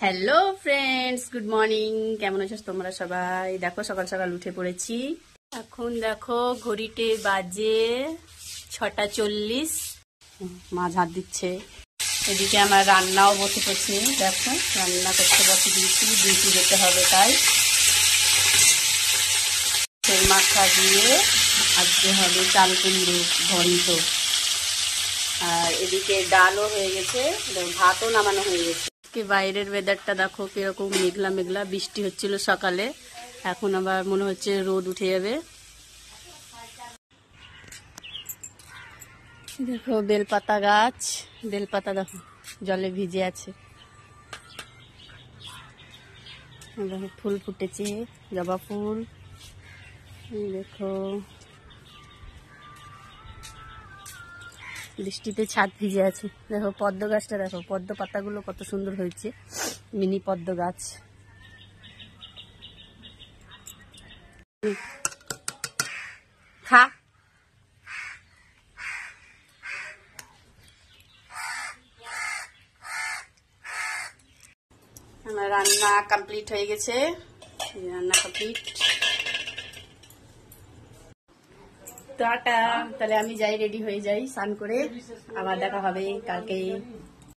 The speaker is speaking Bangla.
Hello friends, good morning. কেমন আছো তোমরা সবাই? দেখো সকাল সকাল উঠে পড়েছি। এখন দেখো ঘড়িতে বাজে 6:40। মা ঝাঁট দিচ্ছে। এদিকে আমার রান্নাও বসে পড়ছি। দেখো রান্না করতে বসে দিয়েছি, ডিউটি যেতে হবে তাই। তেল মাখা দিয়ে আজকে হবে চাল কুমড়ো ঘন্ট। আর এদিকে ডালও হয়ে গেছে, ভাতও নামানো হয়ে গেছে। বাইরের ওয়েদারটা দেখো কিরকম মেঘলা মেঘলা, বৃষ্টি হচ্ছিল সকালে, এখন আবার মনে হচ্ছে রোদ উঠে যাবে। দেখো বেলপাতা গাছ, বেলপাতা দেখো জলে ভিজে আছে। দেখো ফুল ফুটেছে, জবা ফুল। দেখো বৃষ্টিতে ছাদ ভিজে আছে। দেখো পদ্ম গাছটা, দেখো পদ্ম পাতাগুলো কত সুন্দর হয়েছে, মিনি পদ্ম গাছ। খা। আমার রান্না কমপ্লিট হয়ে গেছে, রান্না কমপ্লিট। টাটা। তাহলে আমি যাই, রেডি হয়ে যাই স্নান করে, আবার দেখা হবে কালকে।